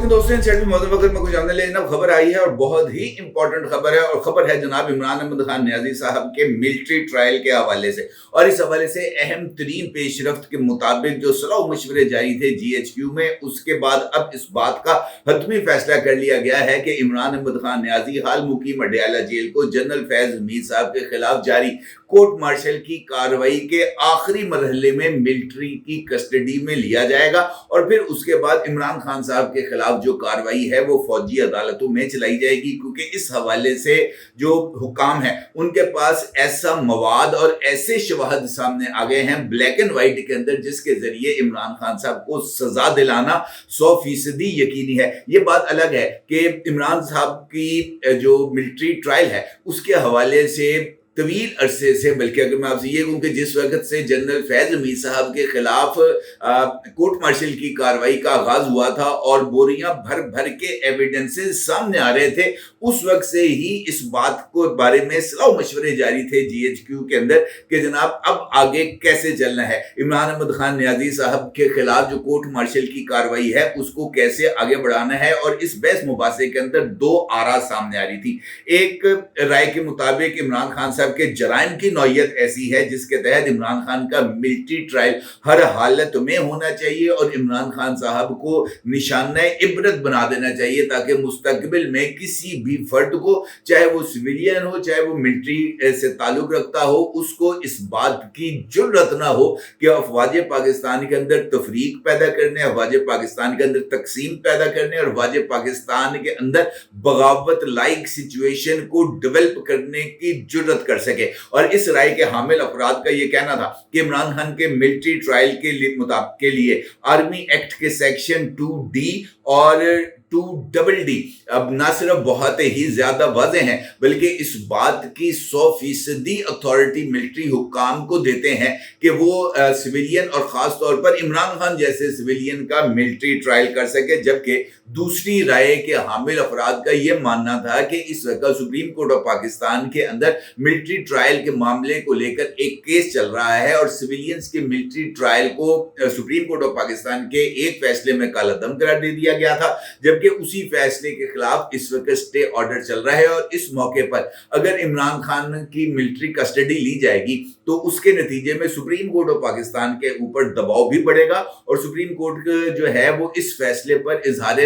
वालेकुम दोस्तों, इन सेट में मौजूद वक्त में कुछ जानने लेना खबर आई है और बहुत ही इंपॉर्टेंट खबर है। और खबर है जनाब इमरान अहमद खान नियाजी साहब के मिलिट्री ट्रायल के हवाले से। और इस हवाले से अहम तरीन पेशरफ्त के मुताबिक जो सलाह मशवरे जारी थे GHQ में, उसके बाद अब इस बात का हतमी फैसला कर लिया गया है कि इमरान अहमद खान नियाजी हाल मुकीम अडयाला जेल को जनरल फैज हमीद साहब के खिलाफ जारी कोर्ट मार्शल की कार्रवाई के आखिरी मरहले में मिलिट्री की कस्टडी में लिया जाएगा और फिर उसके बाद इमरान खान साहब के खिलाफ जो कार्रवाई है वो फौजी अदालतों में चलाई जाएगी। क्योंकि इस हवाले से जो हुकाम है उनके पास ऐसा मवाद और ऐसे शवाहद सामने आ गए हैं ब्लैक एंड व्हाइट के अंदर, जिसके जरिए इमरान खान साहब को सजा दिलाना 100% यकीनी है। ये बात अलग है कि इमरान साहब की जो मिलिट्री ट्रायल है उसके हवाले से तवील अरसे से, बल्कि अगर मैं आपसे ये कहूं कि जिस वक्त से जनरल फैज हमीद साहब के खिलाफ कोर्ट मार्शल की कार्रवाई का आगाज हुआ था और बोरियां भर भर के एविडेंसेस सामने आ रहे थे, उस वक्त से ही इस बात को बारे में सलाह मशवरे जारी थे GHQ के अंदर कि जनाब अब आगे कैसे चलना है। इमरान अहमद खान नियाजी साहब के खिलाफ जो कोर्ट मार्शल की कार्रवाई है उसको कैसे आगे बढ़ाना है। और इस बहस मुबासे के अंदर दो आरा सामने आ रही थी। एक राय के मुताबिक इमरान खान के जराइम की नौयत ऐसी है जिसके तहत इमरान खान का मिलिट्री ट्रायल हर हालत में होना चाहिए और इमरान खान साहब को निशाना इबरत बना देना चाहिए, ताकि मुस्तकबिल में किसी भी फर्द को, चाहे वो सिविलियन हो चाहे वो मिलिट्री से ताल्लुक रखता हो, उसको इस बात की जुर्रत ना हो कि अफवाज पाकिस्तान के अंदर तफरीक पैदा करने, अफवाज पाकिस्तान के अंदर तकसीम पैदा करने और अफवाज पाकिस्तान के अंदर बगावत लाइक सिचुएशन को डेवलप करने की जुर्रत कर सके। और इस राय के हामिल अफराद का यह कहना था कि इमरान खान के मिलिट्री ट्रायल के लिए आर्मी एक्ट के सेक्शन 2D और 2DD अब ना सिर्फ बहुत ही ज्यादा वाज़ेह हैं, बल्कि इस बात की 100% अथॉरिटी मिलिट्री हुकाम को देते हैं कि वो सिविलियन और खास तौर पर इमरान खान जैसे सिविलियन का मिलिट्री ट्रायल कर सके। जबकि दूसरी राय के हामिल अफराद का यह मानना था कि इस वक्त सुप्रीम कोर्ट ऑफ पाकिस्तान के अंदर मिलिट्री ट्रायल के मामले को लेकर एक केस चल रहा है और सिविलियंस के मिलिट्री ट्रायल को सुप्रीम कोर्ट ऑफ पाकिस्तान के एक फैसले में कालादम करार दे दिया गया था, जबकि उसी फैसले के खिलाफ इस वक्त स्टे ऑर्डर चल रहा है। और इस मौके पर अगर इमरान खान की मिलिट्री कस्टडी ली जाएगी तो उसके नतीजे में सुप्रीम कोर्ट ऑफ पाकिस्तान के ऊपर दबाव भी बढ़ेगा और सुप्रीम कोर्ट जो है वो इस फैसले पर इजहार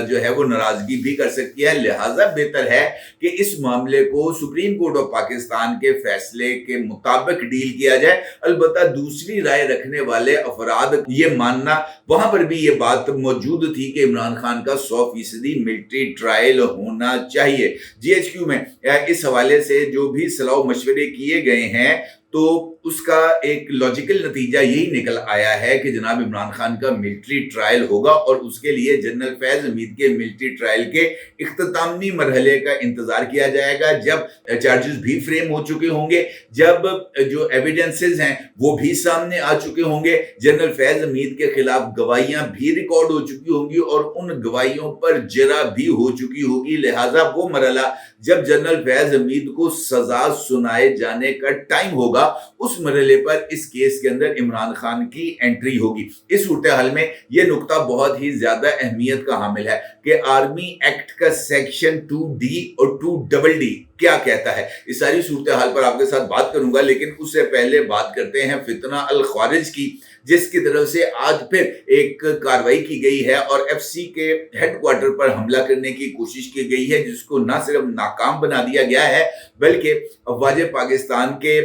जो है वो नाराजगी भी कर सकती है। लिहाजा बेहतर है कि इस मामले को सुप्रीम कोर्ट ऑफ पाकिस्तान के फैसले के मुताबिक डील किया जाए। अलबत्ता दूसरी राय रखने वाले अफराद ये मानना, वहां पर भी ये बात मौजूद थी कि इमरान खान का 100% मिलिट्री ट्रायल होना चाहिए। GHQ में इस हवाले से जो भी सलाह मशवरे किए गए हैं तो उसका एक लॉजिकल नतीजा यही निकल आया है कि जनाब इमरान खान का मिलिट्री ट्रायल होगा और उसके लिए जनरल फैज हमीद के मिलिट्री ट्रायल के इख्तितामी मरहले का इंतजार किया जाएगा, जब चार्जेस भी फ्रेम हो चुके होंगे, जब जो एविडेंसेस हैं वो भी सामने आ चुके होंगे, जनरल फैज हमीद के खिलाफ गवाहियां भी रिकॉर्ड हो चुकी होंगी और उन गवाहियों पर जरा भी हो चुकी होगी। लिहाजा वो मरहला जब जनरल फैज हमीद को सजा सुनाए जाने का टाइम होगा, उस मरहले पर इस केस के अंदर इमरान खान की एंट्री होगी। इस सूरत हाल में यह नुकता बहुत ही ज्यादा अहमियत का हामिल है कि आर्मी एक्ट का सेक्शन 2D और 2DD क्या कहता है। इस सारी सूरत हाल पर आपके साथ बात करूंगा, लेकिन उससे पहले बात करते हैं फितना अल खारिज की, जिसकी तरफ से आज फिर एक कार्रवाई की गई है और FC के हेडक्वार्टर पर हमला करने की कोशिश की गई है, जिसको ना सिर्फ नाकाम बना दिया गया है बल्कि अफवाज पाकिस्तान के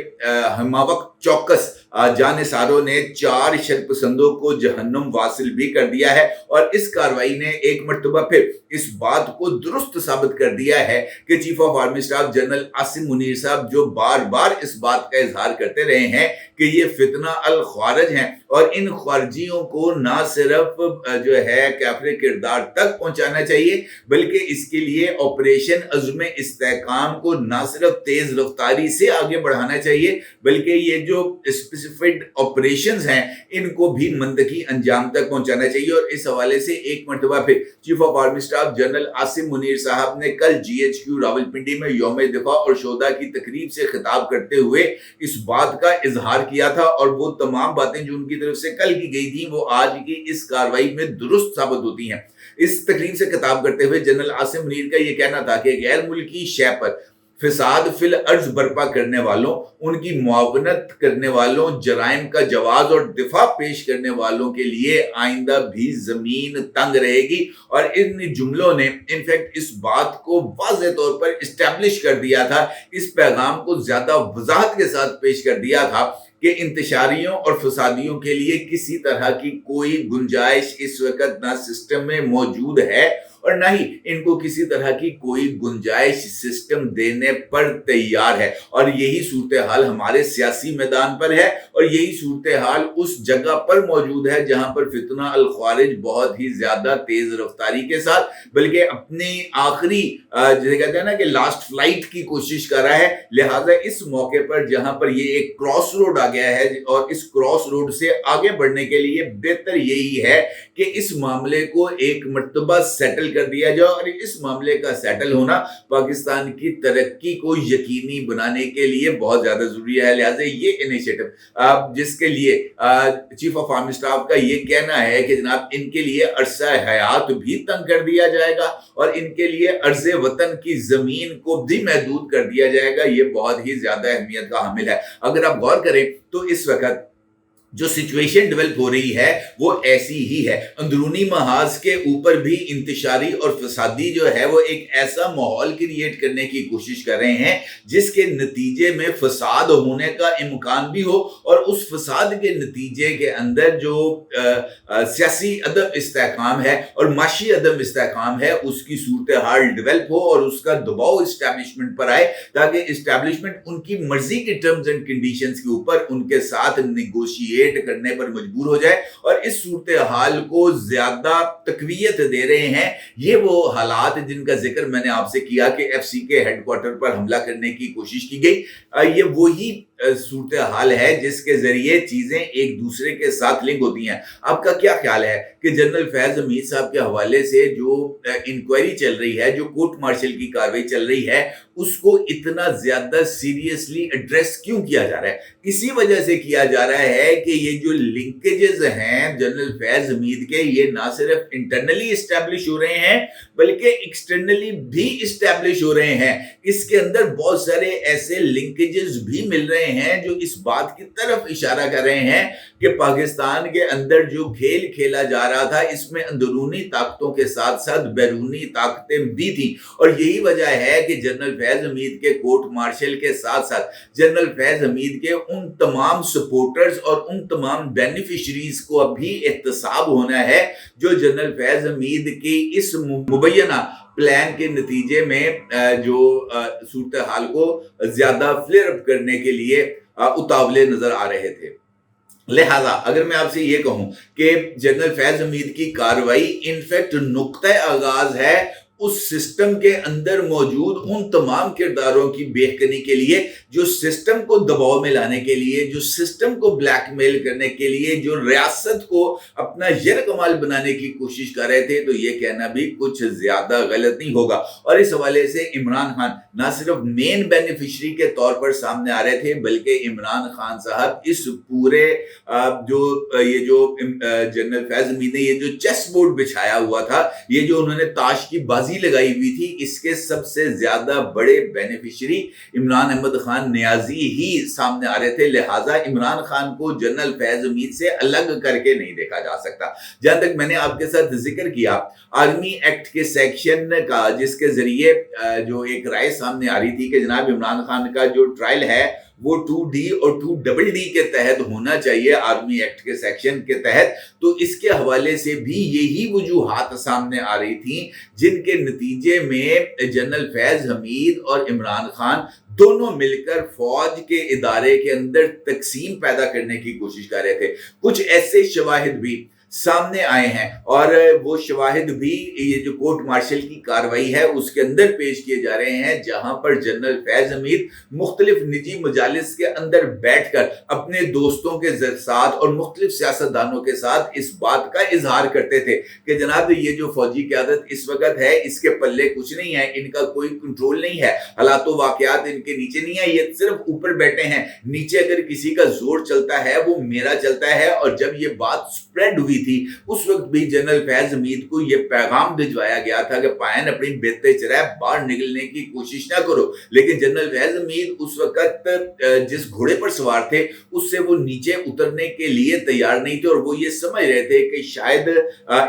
हमावक चौकस जानिसारों ने 4 शरपसंदों को जहन्नुम वासिल भी कर दिया है। और इस कार्रवाई ने एक मर्तबा फिर इस बात को दुरुस्त साबित कर दिया है कि chief of army staff general Asim Munir साहब जो बार बार इस बात का इजहार करते रहे हैं कि ये फितना अल खारिज हैं और इन खारजियों को ना सिर्फ जो है काफिर किरदार तक पहुंचाना चाहिए, बल्कि इसके लिए ऑपरेशन अज़्म इस्तेहकाम को ना सिर्फ तेज रफ्तारी से आगे बढ़ाना चाहिए, बल्कि ये जो स्पेसिफिक ऑपरेशंस हैं इनको भी मंदकी अंजाम तक पहुंचाना चाहिए। और इस हवाले से एक मरतबा फिर chief of army staff general Asim Munir साहब ने कल GHQ रावलपिंडी में यौम दिफा और शोदा की तकरीब से खिताब करते हुए इस बात का इजहार किया था और वो तमाम बातें जो उनकी तरफ से कल की गई थी वो आज की इस कार्रवाई में दुरुस्त साबित होती हैं। इस तकरीर से खिताब करते हुए जनरल आसिम मुनीर का ये कहना था कि गैर मुल्की शय पर फिसाद फिल अर्ज बर्पा करने वालों, उनकी मुआवनत करने वालों, जराइम का जवाज और दिफा पेश करने वालों के लिए आइंदा भी जमीन तंग रहेगी। और इन जुमलों ने इनफैक्ट इस बात को वाज़ेह तौर पर इस्टेब्लिश कर दिया था, इस पैगाम को ज्यादा वजाहत के साथ पेश कर दिया था कि इंतशारियों और फसादियों के लिए किसी तरह की कोई गुंजाइश इस वक्त ना सिस्टम में मौजूद है और ना ही इनको किसी तरह की कोई गुंजाइश सिस्टम देने पर तैयार है। और यही सूरत हाल हमारे सियासी मैदान पर है और यही सूरत हाल उस जगह पर मौजूद है जहां पर फितना अल ख्वारिज बहुत ही ज्यादा तेज रफ्तारी के साथ बल्कि अपनी आखिरी जैसे कहते हैं ना कि लास्ट फ्लाइट की कोशिश कर रहा है। लिहाजा इस मौके पर जहां पर ये एक क्रॉस रोड आ गया है और इस क्रॉस रोड से आगे बढ़ने के लिए बेहतर यही है कि इस मामले को एक मर्तबा सेटल कर दिया जाए और इस मामले का सेटल होना पाकिस्तान की तरक्की को यकीनी बनाने के लिए बहुत ज्यादा जरूरी है। लिहाजा ये इनिशिएटिव जिसके लिए चीफ ऑफ आर्मी स्टाफ का ये कहना है कि जनाब इनके लिए अरसा हयात भी तंग कर दिया जाएगा और इनके लिए अर्ज़े वतन की जमीन को भी महदूद कर दिया जाएगा, ये बहुत ही ज्यादा अहमियत का हामिल है। अगर आप गौर करें तो इस वक्त जो सिचुएशन डेवलप हो रही है वो ऐसी ही है। अंदरूनी महाज के ऊपर भी इंतशारी और फसादी जो है वो एक ऐसा माहौल क्रिएट करने की कोशिश कर रहे हैं जिसके नतीजे में फसाद होने का इम्कान भी हो और उस फसाद के नतीजे के अंदर जो सियासी अदम इस्तेहकाम है और माशी अदम इस्तेहकाम है उसकी सूरत हाल डेवलप हो और उसका दबाव इस्टेब्लिशमेंट पर आए ताकि इस्टेब्लिशमेंट उनकी मर्जी के टर्म्स एंड कंडीशंस के ऊपर उनके साथ निगोशिएट करने पर मजबूर हो जाए। और इस सूरत हाल को ज्यादा तकवीयत दे रहे हैं ये वो हालात जिनका जिक्र मैंने आपसे किया कि एफसी के हेडक्वार्टर पर हमला करने की कोशिश की गई। ये वही सूरत हाल है जिसके जरिए चीजें एक दूसरे के साथ लिंक होती हैं। आपका क्या ख्याल है कि जनरल फैज हमीद साहब के हवाले से जो इंक्वायरी चल रही है, जो कोर्ट मार्शल की कार्रवाई चल रही है, उसको इतना ज्यादा सीरियसली एड्रेस क्यों किया जा रहा है? इसी वजह से किया जा रहा है कि ये जो लिंकेजेस हैं जनरल फैज हमीद के ये ना सिर्फ इंटरनली इस्टेब्लिश हो रहे हैं बल्कि एक्सटर्नली भी इस्टेब्लिश हो रहे हैं। इसके अंदर बहुत सारे ऐसे लिंकेजेस भी मिल रहे हैं जो इस बात की तरफ इशारा कर रहे हैं कि पाकिस्तान के अंदर जो खेल खेला जा रहा था इसमें अंदरूनी ताकतों के साथ साथ बैरूनी ताकतें भी थी। और यही वजह है कि जनरल फैज हमीद के कोर्ट मार्शल के साथ साथ जनरल फैज हमीद के उन तमाम सपोर्टर्स और उन तमाम बेनिफिशरीज को अभी एहतसाब होना है जो जनरल फैज हमीद की इस मुबैना प्लान के नतीजे में जो सूरत हाल को ज्यादा फ्लेयर अप करने के लिए उतावले नजर आ रहे थे। लिहाजा अगर मैं आपसे ये कहूं कि जनरल फैज हमीद की कार्रवाई इनफैक्ट नुक्ता आगाज है उस सिस्टम के अंदर मौजूद उन तमाम किरदारों की बेहतरी के लिए जो सिस्टम को दबाव में लाने के लिए, जो सिस्टम को ब्लैकमेल करने के लिए, जो रियासत को अपना यर कमाल बनाने की कोशिश कर रहे थे। तो ये कहना भी कुछ ज्यादा गलत नहीं होगा। और इस हवाले से इमरान खान ना सिर्फ मेन बेनिफिशरी के तौर पर सामने आ रहे थे बल्कि इमरान खान साहब इस पूरे जनरल फैज हमीद ने ये जो चेस बोर्ड बिछाया हुआ था, ये जो उन्होंने ताश की बाजी लगाई हुई थी, इसके सबसे ज्यादा बड़े बेनिफिशियरी इमरान अहमद खान नियाजी ही सामने आ रहे थे। लिहाजा इमरान खान को जनरल फैज हमीद से अलग करके नहीं देखा जा सकता। जहां तक मैंने आपके साथ जिक्र किया आर्मी एक्ट के सेक्शन का, जिसके जरिए जो एक राय सामने आ रही थी कि जनाब इमरान खान का जो ट्रायल है वो 2D और 2DD के तहत होना चाहिए आर्मी एक्ट के सेक्शन के तहत, तो इसके हवाले से भी यही वजूहात सामने आ रही थी जिनके नतीजे में जनरल फैज हमीद और इमरान खान दोनों मिलकर फौज के इदारे के अंदर तकसीम पैदा करने की कोशिश कर रहे थे। कुछ ऐसे शवाहिद भी सामने आए हैं और वो शवाहिद भी ये जो कोर्ट मार्शल की कार्रवाई है उसके अंदर पेश किए जा रहे हैं, जहां पर जनरल फैज हमीद मुख्तलिफ निजी मजालिस के अंदर बैठकर अपने दोस्तों के साथ और मुख्तलिफ सियासतदानों के साथ इस बात का इजहार करते थे कि जनाब ये जो फौजी क़यादत इस वक्त है इसके पल्ले कुछ नहीं है, इनका कोई कंट्रोल नहीं है, हालात वाक़यात इनके नीचे नहीं है, ये सिर्फ ऊपर बैठे हैं, नीचे अगर किसी का जोर चलता है वो मेरा चलता है। और जब ये बात स्प्रेड हुई हुई थी, उस वक्त भी जनरल फैज हमीद को ये पैगाम भिजवाया गया था कि पायन अपनी बेते चराए बाहर निकलने की कोशिश ना करो। लेकिन जनरल फैज हमीद उस वक्त जिस घोड़े पर सवार थे उससे वो नीचे उतरने के लिए तैयार नहीं थे और वो ये समझ रहे थे कि शायद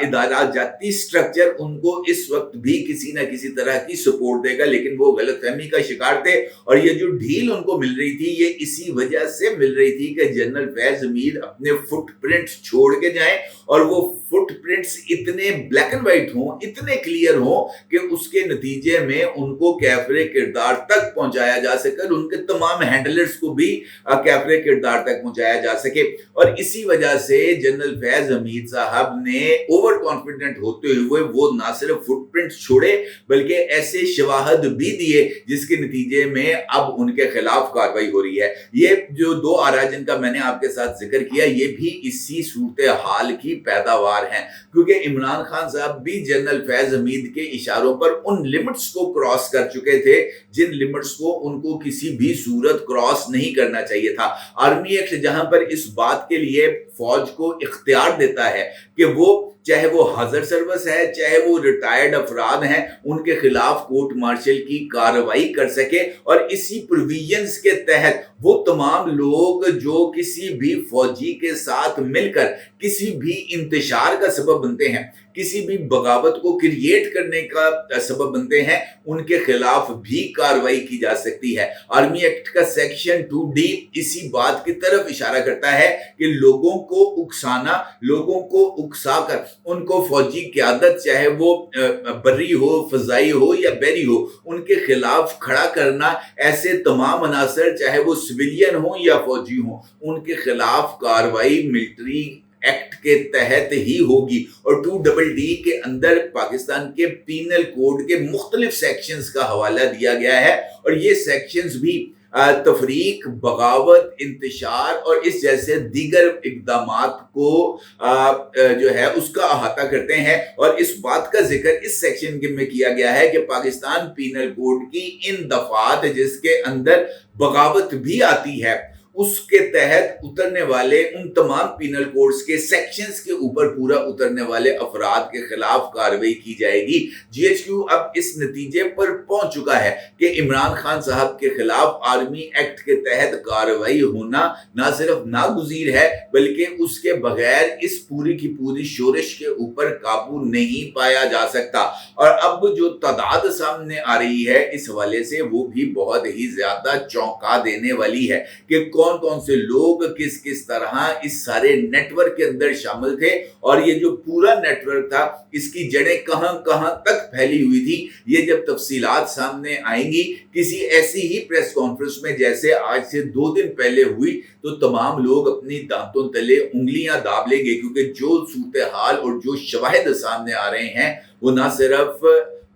इदारा जाती स्ट्रक्चर उनको इस वक्त भी किसी ना किसी तरह की सपोर्ट देगा, लेकिन वो गलतफहमी का शिकार थे। और ये जो ढील उनको मिल रही थी ये इसी वजह से मिल रही थी कि जनरल फैज हमीद अपने फुटप्रिंट्स छोड़ के जाएं और वो फुटप्रिंट्स इतने ब्लैक एंड व्हाइट हों, इतने क्लियर हों कि उसके नतीजे में उनको कैफरे किरदार तक पहुंचाया जा सके और उनके तमाम हैंडलर्स को भी कैफरे किरदार तक पहुंचाया जा सके। और इसी वजह से जनरल फैज हमीद साहब ने ओवर कॉन्फिडेंट होते हुए वो ना सिर्फ फुटप्रिंट्स छोड़े बल्कि ऐसे शवाहद भी दिए जिसके नतीजे में अब उनके खिलाफ कार्रवाई हो रही है। ये जो दो आरा जिनका मैंने आपके साथ जिक्र किया ये भी इसी सूरत हाल की पैदावार हैं, क्योंकि इमरान खान साहब भी जनरल फैज हमीद के इशारों पर उन लिमिट्स को क्रॉस कर चुके थे जिन लिमिट्स को उनको किसी भी सूरत क्रॉस नहीं करना चाहिए था। आर्मी एक्ट जहां पर इस बात के लिए फौज को इख्तियार देता है कि वो चाहे वो हाजिर सर्विस है चाहे वो रिटायर्ड अफराद हैं उनके खिलाफ कोर्ट मार्शल की कार्रवाई कर सके, और इसी प्रोविजंस के तहत वो तमाम लोग जो किसी भी फौजी के साथ मिलकर किसी भी इंतशार का सबब बनते हैं, किसी भी बगावत को क्रिएट करने का सबब बनते हैं, उनके खिलाफ भी कार्रवाई की जा सकती है। आर्मी एक्ट का सेक्शन 2D इसी बात की तरफ इशारा करता है कि लोगों को उकसाना, लोगों को उकसाकर उनको फौजी क़यादत चाहे वो बर्री हो, फजाई हो या बहरी हो, उनके खिलाफ खड़ा करना, ऐसे तमाम अनासर चाहे वो सिविलियन हो या फौजी हो, उनके खिलाफ कार्रवाई मिलिट्री एक्ट के तहत ही होगी। और 2DD के अंदर पाकिस्तान के पीनल कोड के मुख्तलिफ सेक्शंस का हवाला दिया गया है और ये सेक्शंस भी तफरीक, बगावत, इंतशार और इस जैसे दीगर इक़दामात को जो है उसका अहाता करते हैं। और इस बात का जिक्र इस सेक्शन में किया गया है कि पाकिस्तान पीनल कोड की इन दफात जिसके अंदर बगावत भी आती है उसके तहत उतरने वाले उन तमाम पीनल कोड्स के सेक्शंस के ऊपर पूरा उतरने वाले अफराद के खिलाफ कार्रवाई की जाएगी। GHQ अब इस नतीजे पर पहुंच चुका है कि इमरान खान साहब के खिलाफ आर्मी एक्ट के तहत कार्रवाई होना ना सिर्फ नागुज़ीर है बल्कि उसके बगैर इस पूरी की पूरी शोरिश के ऊपर काबू नहीं पाया जा सकता। और अब जो तादाद सामने आ रही है इस हवाले से वो भी बहुत ही ज्यादा चौंका देने वाली है कि कौन कौन से लोग किस किस तरह इस सारे नेटवर्क के अंदर शामिल थे और ये जो पूरा नेटवर्क था इसकी जड़ें कहां कहां तक फैली हुई थी। ये जब तफसीलात सामने आएंगी किसी ऐसी ही प्रेस कॉन्फ्रेंस में जैसे आज से 2 दिन पहले हुई तो तमाम लोग अपनी दांतों तले उंगलियां दाब लेंगे, क्योंकि जो सूरत हाल और जो शवाहिद सामने आ रहे हैं वो ना सिर्फ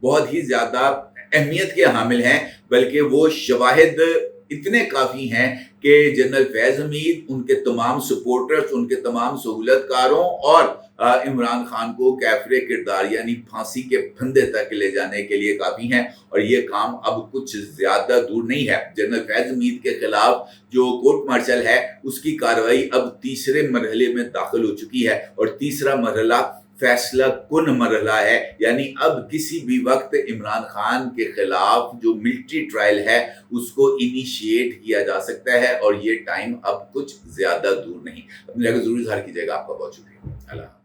बहुत ही ज्यादा अहमियत के हामिल हैं बल्कि वो शवाहिद इतने काफी हैं कि जनरल फैज हमीद, उनके तमाम सपोर्टर्स, उनके तमाम सहूलतकारों और इमरान खान को कैफरे किरदार यानी फांसी के फंदे तक ले जाने के लिए काफी हैं। और ये काम अब कुछ ज्यादा दूर नहीं है। जनरल फैज हमीद के खिलाफ जो कोर्ट मार्शल है उसकी कार्रवाई अब तीसरे मरहले में दाखिल हो चुकी है और तीसरा मरहला फैसला कुन मरहला है, यानी अब किसी भी वक्त इमरान खान के खिलाफ जो मिलिट्री ट्रायल है उसको इनिशिएट किया जा सकता है और ये टाइम अब कुछ ज्यादा दूर नहीं। अपनी जगह जरूर इज़हार कीजिएगा। आपका बहुत शुक्रिया। अल्लाह।